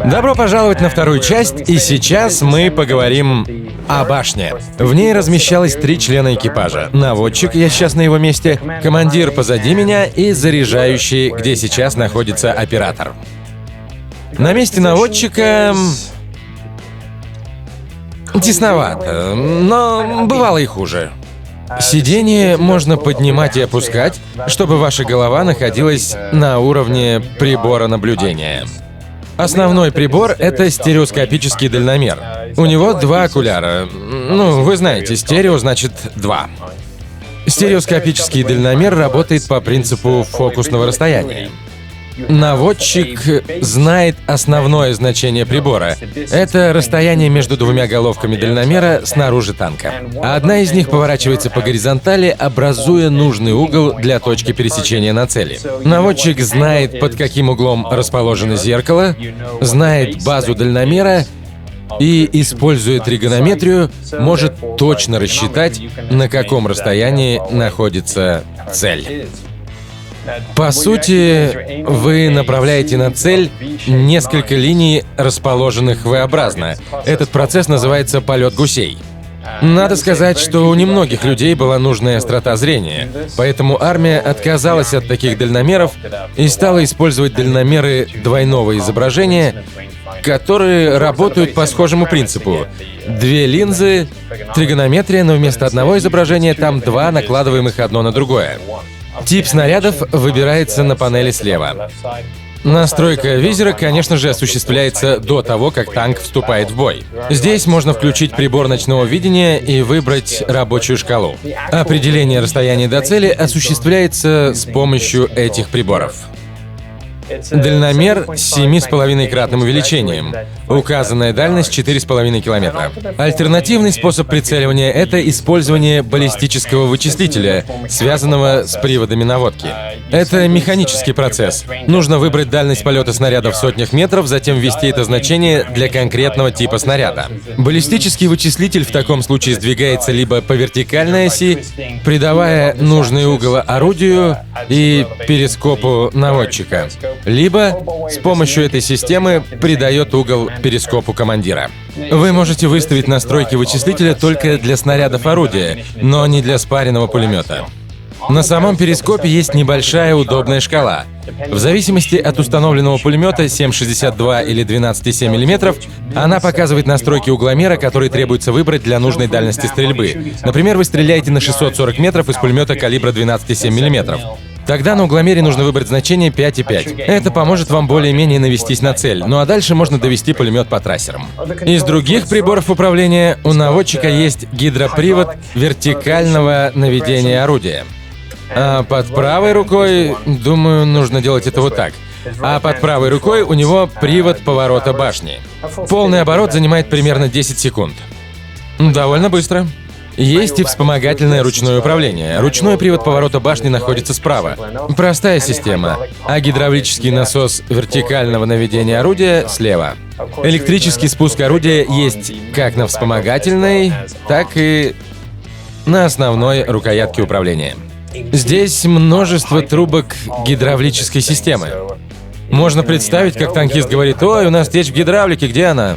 Добро пожаловать на вторую часть, и сейчас мы поговорим о башне. В ней размещалось 3 члена экипажа. Наводчик, я сейчас на его месте, командир позади меня и заряжающий, где сейчас находится оператор. На месте наводчика... тесновато, но бывало и хуже. Сиденье можно поднимать и опускать, чтобы ваша голова находилась на уровне прибора наблюдения. Основной прибор — это стереоскопический дальномер. У него 2 окуляра. Ну, вы знаете, стерео значит 2. Стереоскопический дальномер работает по принципу фокусного расстояния. Наводчик знает основное значение прибора. Это расстояние между 2 головками дальномера снаружи танка. Одна из них поворачивается по горизонтали, образуя нужный угол для точки пересечения на цели. Наводчик знает, под каким углом расположено зеркало, знает базу дальномера и, используя тригонометрию, может точно рассчитать, на каком расстоянии находится цель. По сути, вы направляете на цель несколько линий, расположенных V-образно. Этот процесс называется полет гусей. Надо сказать, что у немногих людей была нужная острота зрения, поэтому армия отказалась от таких дальномеров и стала использовать дальномеры двойного изображения, которые работают по схожему принципу. 2 линзы, тригонометрия, но вместо одного изображения там 2, накладываемых одно на другое. Тип снарядов выбирается на панели слева. Настройка визора, конечно же, осуществляется до того, как танк вступает в бой. Здесь можно включить прибор ночного видения и выбрать рабочую шкалу. Определение расстояния до цели осуществляется с помощью этих приборов. Дальномер с 7,5-кратным увеличением. Указанная дальность 4,5 километра. Альтернативный способ прицеливания — это использование баллистического вычислителя, связанного с приводами наводки. Это механический процесс. Нужно выбрать дальность полета снаряда в сотнях метров, затем ввести это значение для конкретного типа снаряда. Баллистический вычислитель в таком случае сдвигается либо по вертикальной оси, придавая нужный угол орудию и перископу наводчика, либо с помощью этой системы придает угол перископу командира. Вы можете выставить настройки вычислителя только для снарядов орудия, но не для спаренного пулемета. На самом перископе есть небольшая удобная шкала. В зависимости от установленного пулемета 7,62 или 12,7 мм, она показывает настройки угломера, которые требуется выбрать для нужной дальности стрельбы. Например, вы стреляете на 640 метров из пулемета калибра 12,7 мм. Тогда на угломере нужно выбрать значение 5,5. Это поможет вам более-менее навестись на цель, ну а дальше можно довести пулемет по трассерам. Из других приборов управления у наводчика есть гидропривод вертикального наведения орудия. А под правой рукой, думаю, нужно делать это вот так. А под правой рукой у него привод поворота башни. Полный оборот занимает примерно 10 секунд. Довольно быстро. Есть и вспомогательное ручное управление. Ручной привод поворота башни находится справа. Простая система. А гидравлический насос вертикального наведения орудия слева. Электрический спуск орудия есть как на вспомогательной, так и на основной рукоятке управления. Здесь множество трубок гидравлической системы. Можно представить, как танкист говорит: «Ой, у нас течь в гидравлике, где она?»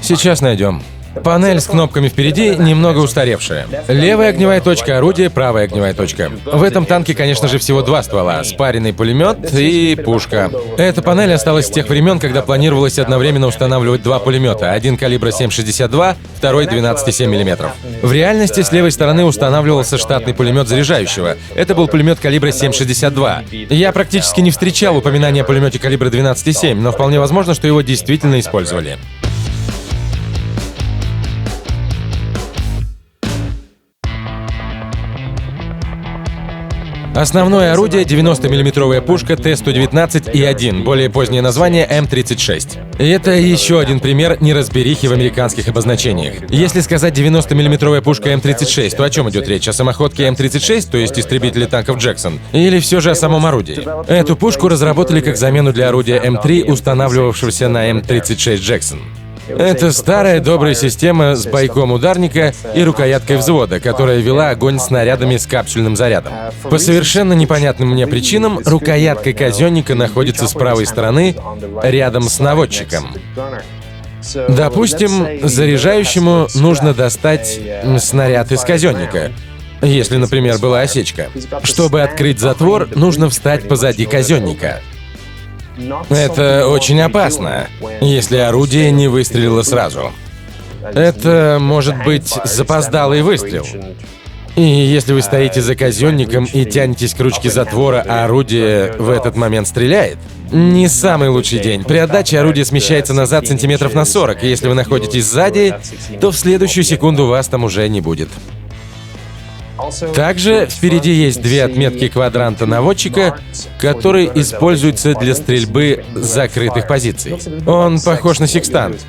Сейчас найдем. Панель с кнопками впереди немного устаревшая. Левая огневая точка орудия, правая огневая точка. В этом танке, конечно же, всего 2 ствола — спаренный пулемет и пушка. Эта панель осталась с тех времен, когда планировалось одновременно устанавливать 2 пулемета, один калибра 7,62, второй 12,7 мм. В реальности с левой стороны устанавливался штатный пулемет заряжающего. Это был пулемет калибра 7,62. Я практически не встречал упоминания о пулемете калибра 12,7, но вполне возможно, что его действительно использовали. Основное орудие — 90-мм пушка Т-119И1, более позднее название М-36. И это еще один пример неразберихи в американских обозначениях. Если сказать 90-мм пушка М-36, то о чем идет речь? О самоходке М-36, то есть истребителе танков Джексон? Или все же о самом орудии? Эту пушку разработали как замену для орудия М-3, устанавливавшегося на М-36 Джексон. Это старая добрая система с бойком ударника и рукояткой взвода, которая вела огонь снарядами с капсульным зарядом. По совершенно непонятным мне причинам, рукоятка казённика находится с правой стороны, рядом с наводчиком. Допустим, заряжающему нужно достать снаряд из казённика, если, например, была осечка. Чтобы открыть затвор, нужно встать позади казённика. Это очень опасно, если орудие не выстрелило сразу. Это может быть запоздалый выстрел. И если вы стоите за казёнником и тянетесь к ручке затвора, а орудие в этот момент стреляет, не самый лучший день. При отдаче орудие смещается назад сантиметров на 40, и если вы находитесь сзади, то в следующую секунду вас там уже не будет. Также впереди есть две отметки квадранта наводчика, которые используются для стрельбы с закрытых позиций. Он похож на секстант.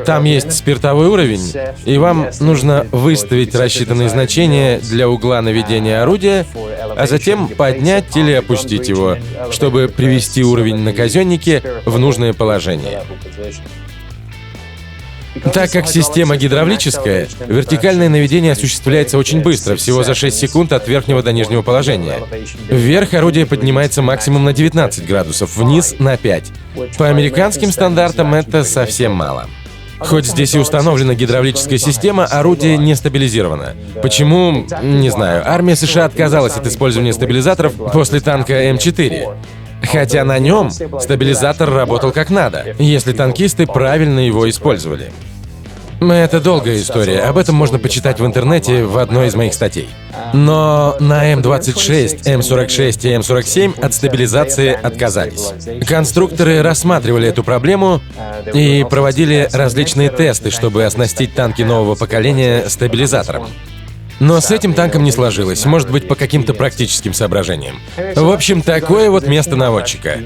Там есть спиртовой уровень, и вам нужно выставить рассчитанные значения для угла наведения орудия, а затем поднять или опустить его, чтобы привести уровень на казённике в нужное положение. Так как система гидравлическая, вертикальное наведение осуществляется очень быстро, всего за 6 секунд от верхнего до нижнего положения. Вверх орудие поднимается максимум на 19 градусов, вниз — на 5. По американским стандартам это совсем мало. Хоть здесь и установлена гидравлическая система, орудие не стабилизировано. Почему? Не знаю. Армия США отказалась от использования стабилизаторов после танка М4. Хотя на нем стабилизатор работал как надо, если танкисты правильно его использовали. Это долгая история, об этом можно почитать в интернете в одной из моих статей. Но на М26, М46 и М47 от стабилизации отказались. Конструкторы рассматривали эту проблему и проводили различные тесты, чтобы оснастить танки нового поколения стабилизатором. Но с этим танком не сложилось, может быть, по каким-то практическим соображениям. В общем, такое вот место наводчика.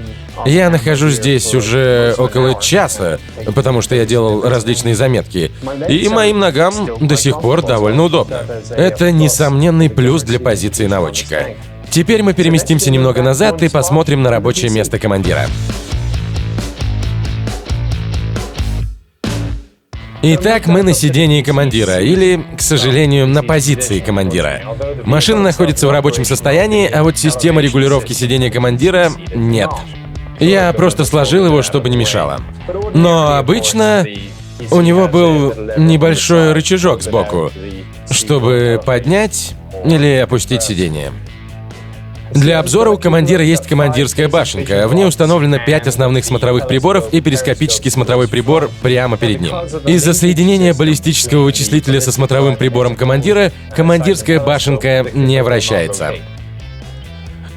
Я нахожусь здесь уже около часа, потому что я делал различные заметки, и моим ногам до сих пор довольно удобно. Это несомненный плюс для позиции наводчика. Теперь мы переместимся немного назад и посмотрим на рабочее место командира. Итак, мы на сидении командира, или, к сожалению, на позиции командира. Машина находится в рабочем состоянии, а вот система регулировки сидения командира нет. Я просто сложил его, чтобы не мешало. Но обычно у него был небольшой рычажок сбоку, чтобы поднять или опустить сиденье. Для обзора у командира есть командирская башенка. В ней установлено 5 основных смотровых приборов и перископический смотровой прибор прямо перед ним. Из-за соединения баллистического вычислителя со смотровым прибором командира, командирская башенка не вращается.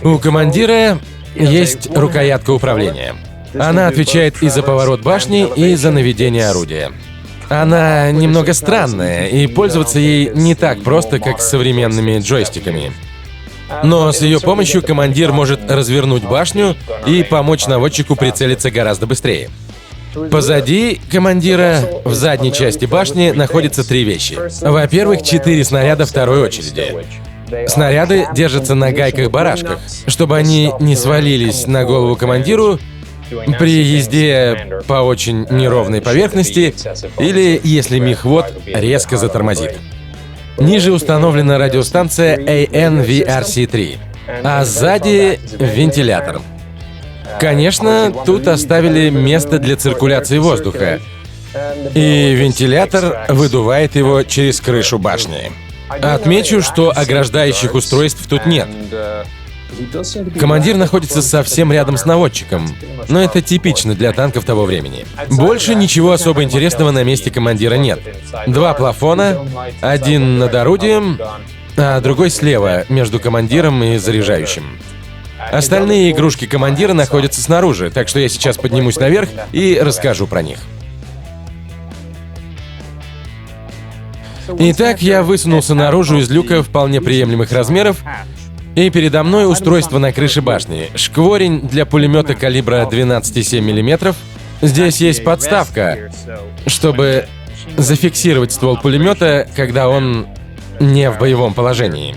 У командира есть рукоятка управления. Она отвечает и за поворот башни, и за наведение орудия. Она немного странная, и пользоваться ей не так просто, как с современными джойстиками. Но с ее помощью командир может развернуть башню и помочь наводчику прицелиться гораздо быстрее. Позади командира, в задней части башни, находятся 3 вещи. Во-первых, 4 снаряда второй очереди. Снаряды держатся на гайках-барашках, чтобы они не свалились на голову командиру при езде по очень неровной поверхности или если мехвод резко затормозит. Ниже установлена радиостанция ANVRC3, а сзади — вентилятор. Конечно, тут оставили место для циркуляции воздуха, и вентилятор выдувает его через крышу башни. Отмечу, что ограждающих устройств тут нет. Командир находится совсем рядом с наводчиком, но это типично для танков того времени. Больше ничего особо интересного на месте командира нет. 2 плафона, один над орудием, а другой слева, между командиром и заряжающим. Остальные игрушки командира находятся снаружи, так что я сейчас поднимусь наверх и расскажу про них. Итак, я высунулся наружу из люка вполне приемлемых размеров, и передо мной устройство на крыше башни. Шкворень для пулемета калибра 12,7 мм. Здесь есть подставка, чтобы зафиксировать ствол пулемета, когда он не в боевом положении.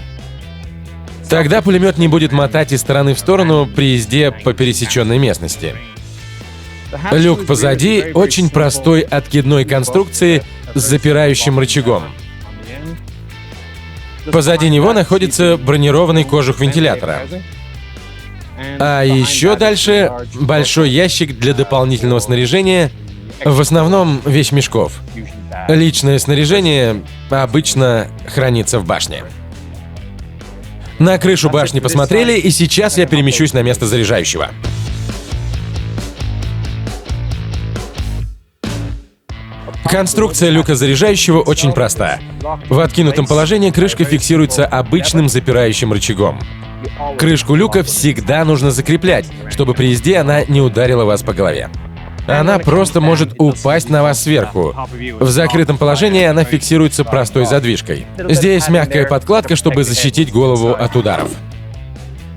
Тогда пулемет не будет мотать из стороны в сторону при езде по пересеченной местности. Люк позади очень простой откидной конструкции с запирающим рычагом. Позади него находится бронированный кожух вентилятора. А еще дальше большой ящик для дополнительного снаряжения, в основном вещмешков. Личное снаряжение обычно хранится в башне. На крышу башни посмотрели, и сейчас я перемещусь на место заряжающего. Конструкция люка заряжающего очень проста. В откинутом положении крышка фиксируется обычным запирающим рычагом. Крышку люка всегда нужно закреплять, чтобы при езде она не ударила вас по голове. Она просто может упасть на вас сверху. В закрытом положении она фиксируется простой задвижкой. Здесь мягкая подкладка, чтобы защитить голову от ударов.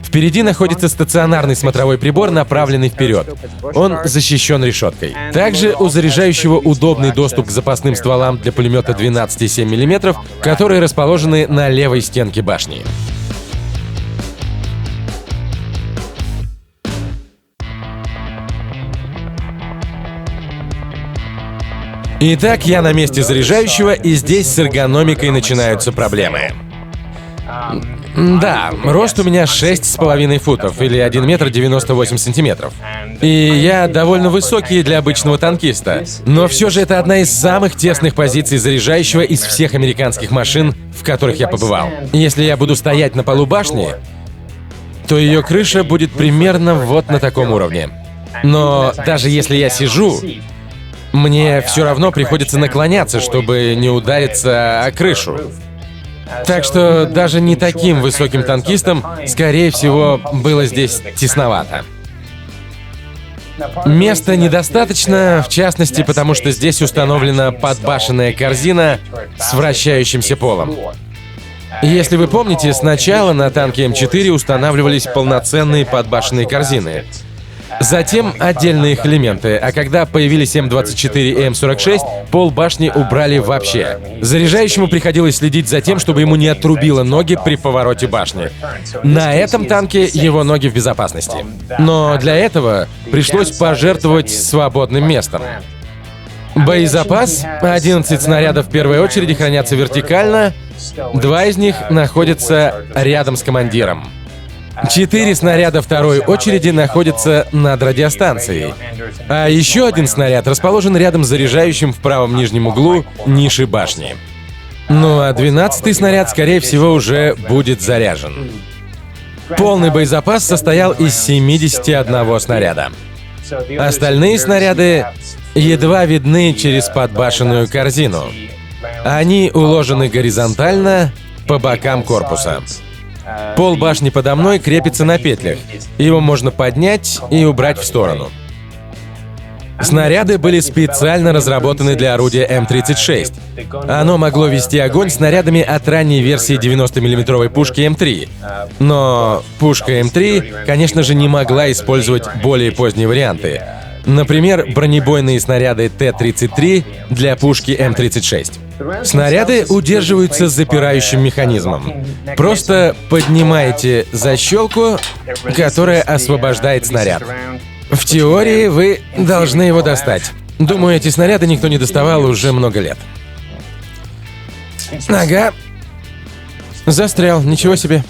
Впереди находится стационарный смотровой прибор, направленный вперед. Он защищен решеткой. Также у заряжающего удобный доступ к запасным стволам для пулемета 12,7 мм, которые расположены на левой стенке башни. Итак, я на месте заряжающего, и здесь с эргономикой начинаются проблемы. Да, рост у меня 6,5 футов, или 1 метр 98 сантиметров. И я довольно высокий для обычного танкиста. Но все же это одна из самых тесных позиций заряжающего из всех американских машин, в которых я побывал. Если я буду стоять на полу башни, то ее крыша будет примерно вот на таком уровне. Но даже если я сижу, мне все равно приходится наклоняться, чтобы не удариться о крышу. Так что даже не таким высоким танкистам, скорее всего, было здесь тесновато. Места недостаточно, в частности, потому что здесь установлена подбашенная корзина с вращающимся полом. Если вы помните, сначала на танке М4 устанавливались полноценные подбашенные корзины. Затем отдельные их элементы, а когда появились М24 и М46, пол башни убрали вообще. Заряжающему приходилось следить за тем, чтобы ему не отрубило ноги при повороте башни. На этом танке его ноги в безопасности. Но для этого пришлось пожертвовать свободным местом. Боезапас: 11 снарядов в первой очереди хранятся вертикально, 2 из них находятся рядом с командиром. 4 снаряда второй очереди находятся над радиостанцией. А еще 1 снаряд расположен рядом с заряжающим в правом нижнем углу ниши башни. Ну а 12-й снаряд, скорее всего, уже будет заряжен. Полный боезапас состоял из 71 снаряда. Остальные снаряды едва видны через подбашенную корзину. Они уложены горизонтально по бокам корпуса. Пол башни подо мной крепится на петлях. Его можно поднять и убрать в сторону. Снаряды были специально разработаны для орудия М36. Оно могло вести огонь снарядами от ранней версии 90-мм пушки М3. Но пушка М3, конечно же, не могла использовать более поздние варианты. Например, бронебойные снаряды Т-33 для пушки М36. Снаряды удерживаются запирающим механизмом. Просто поднимаете защелку, которая освобождает снаряд. В теории вы должны его достать. Думаю, эти снаряды никто не доставал уже много лет. Ага. Застрял, ничего себе.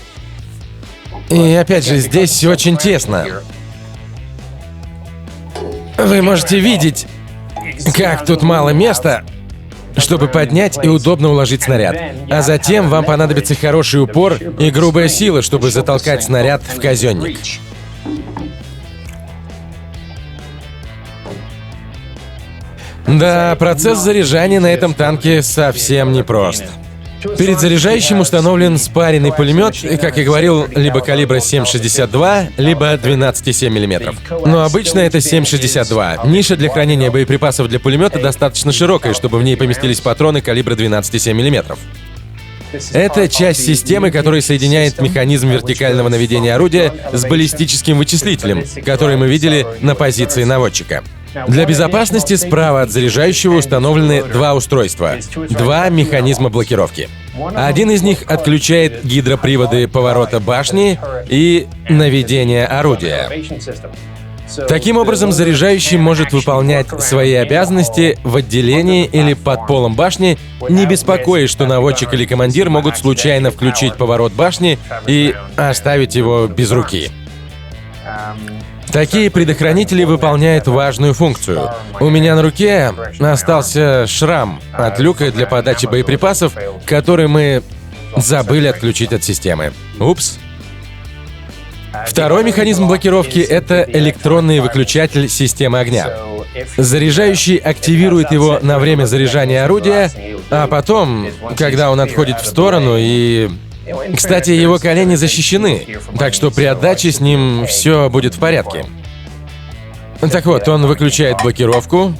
И опять же, здесь очень тесно. Вы можете видеть, как тут мало места, чтобы поднять и удобно уложить снаряд. А затем вам понадобится хороший упор и грубая сила, чтобы затолкать снаряд в казённик. Да, процесс заряжания на этом танке совсем непрост. Перед заряжающим установлен спаренный пулемет, как я говорил, либо калибра 7,62, либо 12,7 мм. Но обычно это 7,62. Ниша для хранения боеприпасов для пулемета достаточно широкая, чтобы в ней поместились патроны калибра 12,7 мм. Это часть системы, которая соединяет механизм вертикального наведения орудия с баллистическим вычислителем, который мы видели на позиции наводчика. Для безопасности справа от заряжающего установлены 2 устройства, 2 механизма блокировки. Один из них отключает гидроприводы поворота башни и наведения орудия. Таким образом, заряжающий может выполнять свои обязанности в отделении или под полом башни, не беспокоясь, что наводчик или командир могут случайно включить поворот башни и оставить его без руки. Такие предохранители выполняют важную функцию. У меня на руке остался шрам от люка для подачи боеприпасов, который мы забыли отключить от системы. Упс. Второй механизм блокировки — это электронный выключатель системы огня. Заряжающий активирует его на время заряжания орудия, а потом, когда он отходит в сторону и... Кстати, его колени защищены, так что при отдаче с ним все будет в порядке. Так вот, он выключает блокировку,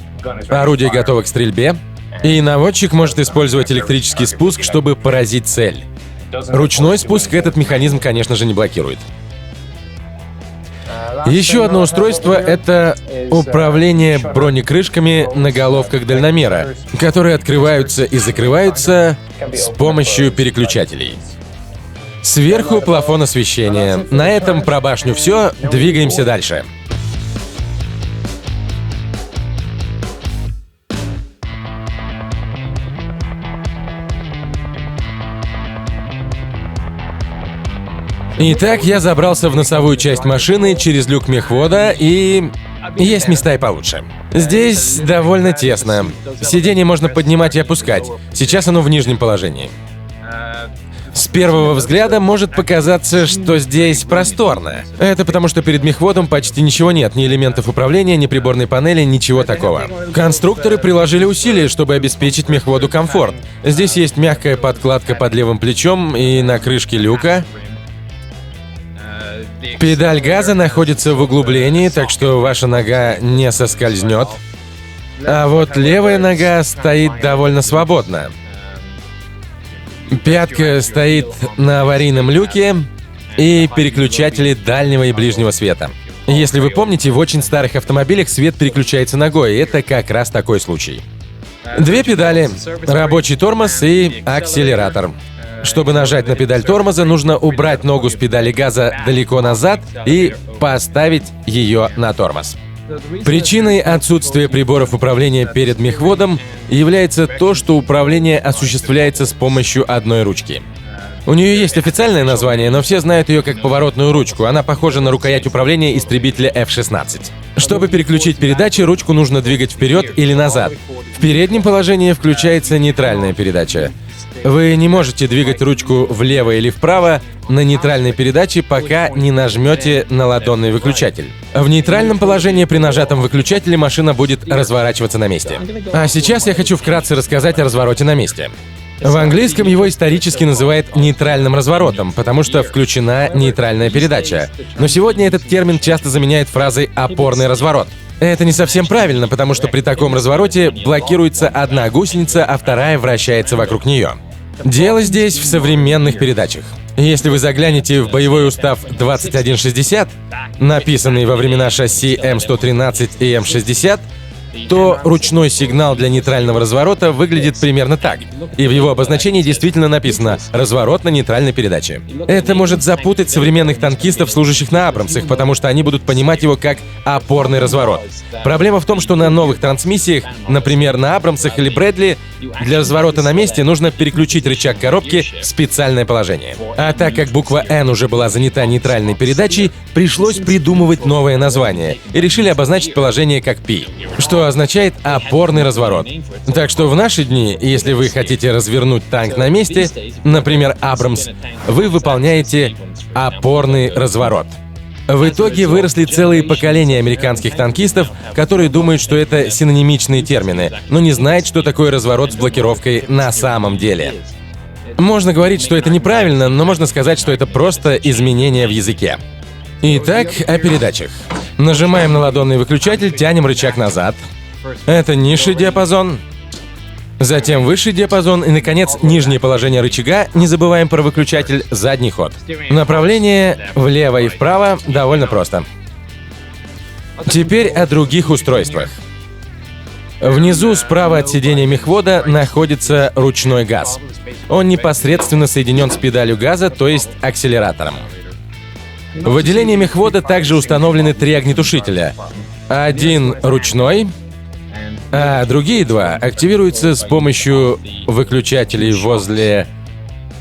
орудие готово к стрельбе, и наводчик может использовать электрический спуск, чтобы поразить цель. Ручной спуск этот механизм, конечно же, не блокирует. Еще одно устройство — это управление бронекрышками на головках дальномера, которые открываются и закрываются с помощью переключателей. Сверху плафон освещения. На этом про башню все. Двигаемся дальше. Итак, я забрался в носовую часть машины через люк мехвода, и есть места и получше. Здесь довольно тесно. Сиденье можно поднимать и опускать. Сейчас оно в нижнем положении. С первого взгляда может показаться, что здесь просторно. Это потому, что перед мехводом почти ничего нет, ни элементов управления, ни приборной панели, ничего такого. Конструкторы приложили усилия, чтобы обеспечить мехводу комфорт. Здесь есть мягкая подкладка под левым плечом и на крышке люка. Педаль газа находится в углублении, так что ваша нога не соскользнет. А вот левая нога стоит довольно свободно. Пятка стоит на аварийном люке и переключатели дальнего и ближнего света. Если вы помните, в очень старых автомобилях свет переключается ногой, и это как раз такой случай. Две педали, рабочий тормоз и акселератор. Чтобы нажать на педаль тормоза, нужно убрать ногу с педали газа далеко назад и поставить ее на тормоз. Причиной отсутствия приборов управления перед мехводом является то, что управление осуществляется с помощью одной ручки. У нее есть официальное название, но все знают ее как поворотную ручку. Она похожа на рукоять управления истребителя F-16. Чтобы переключить передачи, ручку нужно двигать вперед или назад. В переднем положении включается нейтральная передача. Вы не можете двигать ручку влево или вправо на нейтральной передаче, пока не нажмете на ладонный выключатель. В нейтральном положении при нажатом выключателе машина будет разворачиваться на месте. А сейчас я хочу вкратце рассказать о развороте на месте. В английском его исторически называют нейтральным разворотом, потому что включена нейтральная передача. Но сегодня этот термин часто заменяет фразой «опорный разворот». Это не совсем правильно, потому что при таком развороте блокируется одна гусеница, а вторая вращается вокруг нее. Дело здесь в современных передачах. Если вы заглянете в боевой устав 2160, написанный во времена шасси М113 и М60, то ручной сигнал для нейтрального разворота выглядит примерно так. И в его обозначении действительно написано «разворот на нейтральной передаче». Это может запутать современных танкистов, служащих на Абрамсах, потому что они будут понимать его как опорный разворот. Проблема в том, что на новых трансмиссиях, например, на Абрамсах или Брэдли, для разворота на месте нужно переключить рычаг коробки в специальное положение. А так как буква «Н» уже была занята нейтральной передачей, пришлось придумывать новое название и решили обозначить положение как «P», что означает «опорный разворот». Так что в наши дни, если вы хотите развернуть танк на месте, например, Абрамс, вы выполняете опорный разворот. В итоге выросли целые поколения американских танкистов, которые думают, что это синонимичные термины, но не знают, что такое разворот с блокировкой на самом деле. Можно говорить, что это неправильно, но можно сказать, что это просто изменение в языке. Итак, о передачах. Нажимаем на ладонный выключатель, тянем рычаг назад. Это низший диапазон. Затем высший диапазон и, наконец, нижнее положение рычага. Не забываем про выключатель задний ход. Направление влево и вправо довольно просто. Теперь о других устройствах. Внизу справа от сидения мехвода находится ручной газ. Он непосредственно соединен с педалью газа, то есть акселератором. В отделении мехвода также установлены 3 огнетушителя. Один ручной, а другие 2 активируются с помощью выключателей возле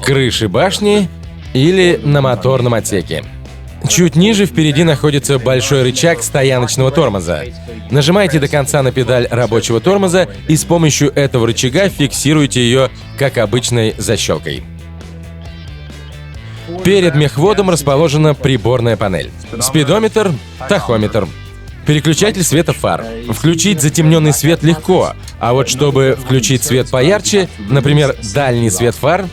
крыши башни или на моторном отсеке. Чуть ниже впереди находится большой рычаг стояночного тормоза. Нажимайте до конца на педаль рабочего тормоза и с помощью этого рычага фиксируйте ее, как обычной защелкой. Перед мехводом расположена приборная панель. Спидометр, тахометр. Переключатель света фар. Включить затемненный свет легко, а вот чтобы включить свет поярче, например, дальний свет фар,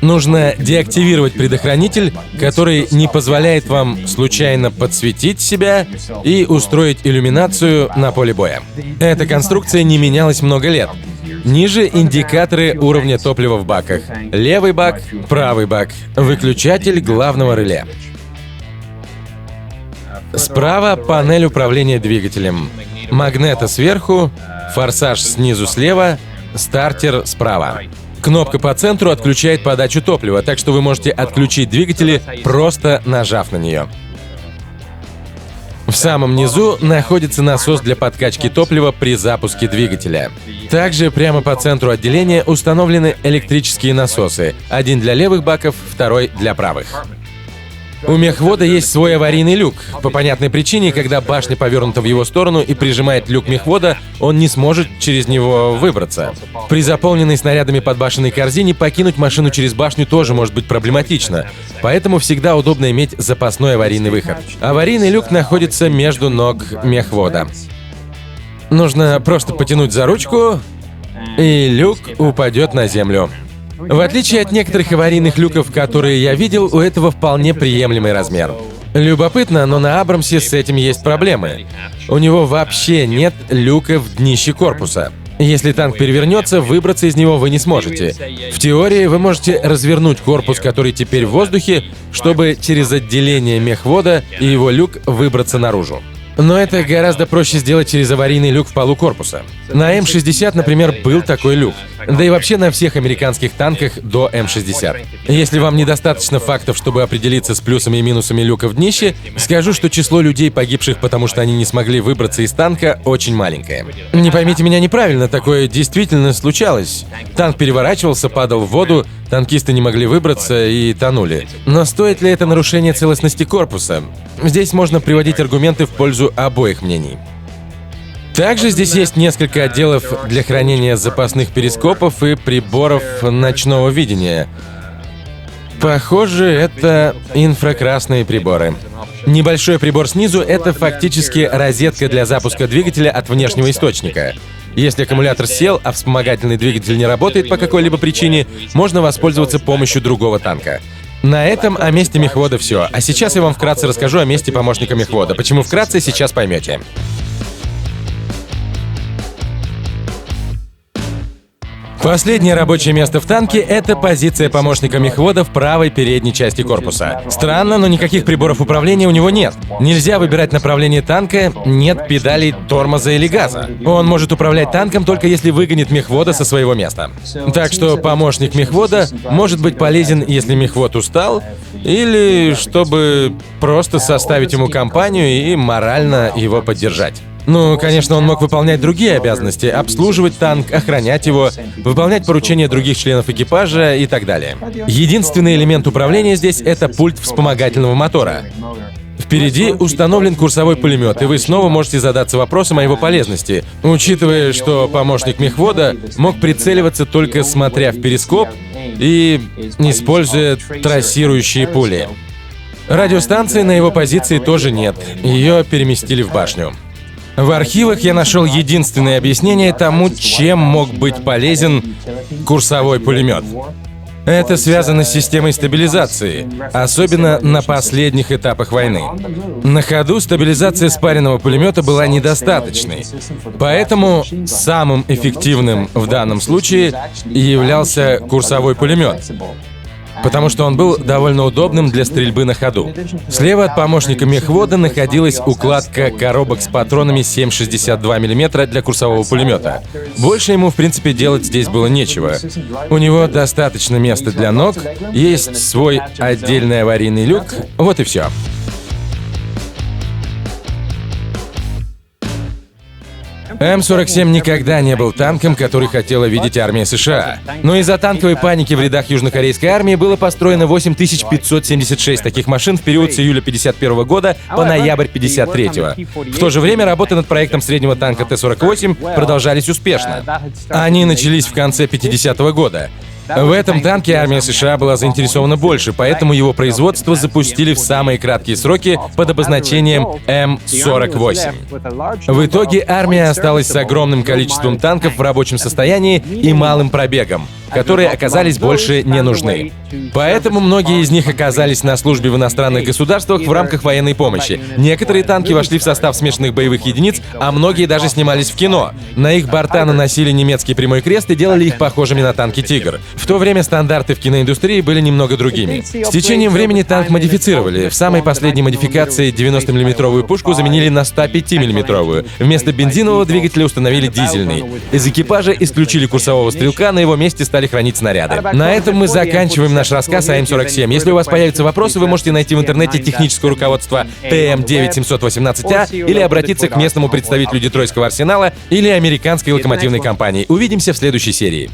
нужно деактивировать предохранитель, который не позволяет вам случайно подсветить себя и устроить иллюминацию на поле боя. Эта конструкция не менялась много лет. Ниже индикаторы уровня топлива в баках. Левый бак, правый бак, выключатель главного реле. Справа панель управления двигателем. Магнето сверху, форсаж снизу слева, стартер справа. Кнопка по центру отключает подачу топлива, так что вы можете отключить двигатели, просто нажав на нее. В самом низу находится насос для подкачки топлива при запуске двигателя. Также прямо по центру отделения установлены электрические насосы. Один для левых баков, второй для правых. У мехвода есть свой аварийный люк. По понятной причине, когда башня повернута в его сторону и прижимает люк мехвода, он не сможет через него выбраться. При заполненной снарядами подбашенной корзине покинуть машину через башню тоже может быть проблематично, поэтому всегда удобно иметь запасной аварийный выход. Аварийный люк находится между ног мехвода. Нужно просто потянуть за ручку, и люк упадет на землю. В отличие от некоторых аварийных люков, которые я видел, у этого вполне приемлемый размер. Любопытно, но на Абрамсе с этим есть проблемы. У него вообще нет люка в днище корпуса. Если танк перевернется, выбраться из него вы не сможете. В теории вы можете развернуть корпус, который теперь в воздухе, чтобы через отделение мехвода и его люк выбраться наружу. Но это гораздо проще сделать через аварийный люк в полу корпуса. На М-60, например, был такой люк. Да и вообще на всех американских танках до М-60. Если вам недостаточно фактов, чтобы определиться с плюсами и минусами люка в днище, скажу, что число людей, погибших, потому что они не смогли выбраться из танка, очень маленькое. Не поймите меня неправильно, такое действительно случалось. Танк переворачивался, падал в воду, танкисты не могли выбраться и тонули. Но стоит ли это нарушение целостности корпуса? Здесь можно приводить аргументы в пользу обоих мнений. Также здесь есть несколько отделов для хранения запасных перископов и приборов ночного видения. Похоже, это инфракрасные приборы. Небольшой прибор снизу — это фактически розетка для запуска двигателя от внешнего источника. Если аккумулятор сел, а вспомогательный двигатель не работает по какой-либо причине, можно воспользоваться помощью другого танка. На этом о месте мехвода все. А сейчас я вам вкратце расскажу о месте помощника мехвода. Почему вкратце, сейчас поймете. Последнее рабочее место в танке — это позиция помощника мехвода в правой передней части корпуса. Странно, но никаких приборов управления у него нет. Нельзя выбирать направление танка, нет педалей тормоза или газа. Он может управлять танком только если выгонит мехвода со своего места. Так что помощник мехвода может быть полезен, если мехвод устал, или чтобы просто составить ему компанию и морально его поддержать. Ну, конечно, он мог выполнять другие обязанности — обслуживать танк, охранять его, выполнять поручения других членов экипажа и так далее. Единственный элемент управления здесь — это пульт вспомогательного мотора. Впереди установлен курсовой пулемет, и вы снова можете задаться вопросом о его полезности, учитывая, что помощник мехвода мог прицеливаться только смотря в перископ и используя трассирующие пули. Радиостанции на его позиции тоже нет, ее переместили в башню. В архивах я нашел единственное объяснение тому, чем мог быть полезен курсовой пулемет. Это связано с системой стабилизации, особенно на последних этапах войны. На ходу стабилизация спаренного пулемета была недостаточной, поэтому самым эффективным в данном случае являлся курсовой пулемет, потому что он был довольно удобным для стрельбы на ходу. Слева от помощника мехвода находилась укладка коробок с патронами 7,62 мм для курсового пулемета. Больше ему, в принципе, делать здесь было нечего. У него достаточно места для ног, есть свой отдельный аварийный люк, вот и все. М-47 никогда не был танком, который хотела видеть армия США. Но из-за танковой паники в рядах южнокорейской армии было построено 8576 таких машин в период с июля 1951 года по ноябрь 1953. В то же время работы над проектом среднего танка Т-48 продолжались успешно. Они начались в конце 50-го года. В этом танке армия США была заинтересована больше, поэтому его производство запустили в самые краткие сроки под обозначением М-48. В итоге армия осталась с огромным количеством танков в рабочем состоянии и малым пробегом, которые оказались больше не нужны. Поэтому многие из них оказались на службе в иностранных государствах в рамках военной помощи. Некоторые танки вошли в состав смешанных боевых единиц, а многие даже снимались в кино. На их борта наносили немецкий прямой крест и делали их похожими на танки «Тигр». В то время стандарты в киноиндустрии были немного другими. С течением времени танк модифицировали. В самой последней модификации 90-мм пушку заменили на 105-мм. Вместо бензинового двигателя установили дизельный. Из экипажа исключили курсового стрелка, на его месте стали хранить снаряды. На этом мы заканчиваем наш рассказ о М-47. Если у вас появятся вопросы, вы можете найти в интернете техническое руководство ТМ-9718А или обратиться к местному представителю Детройтского арсенала или американской локомотивной компании. Увидимся в следующей серии.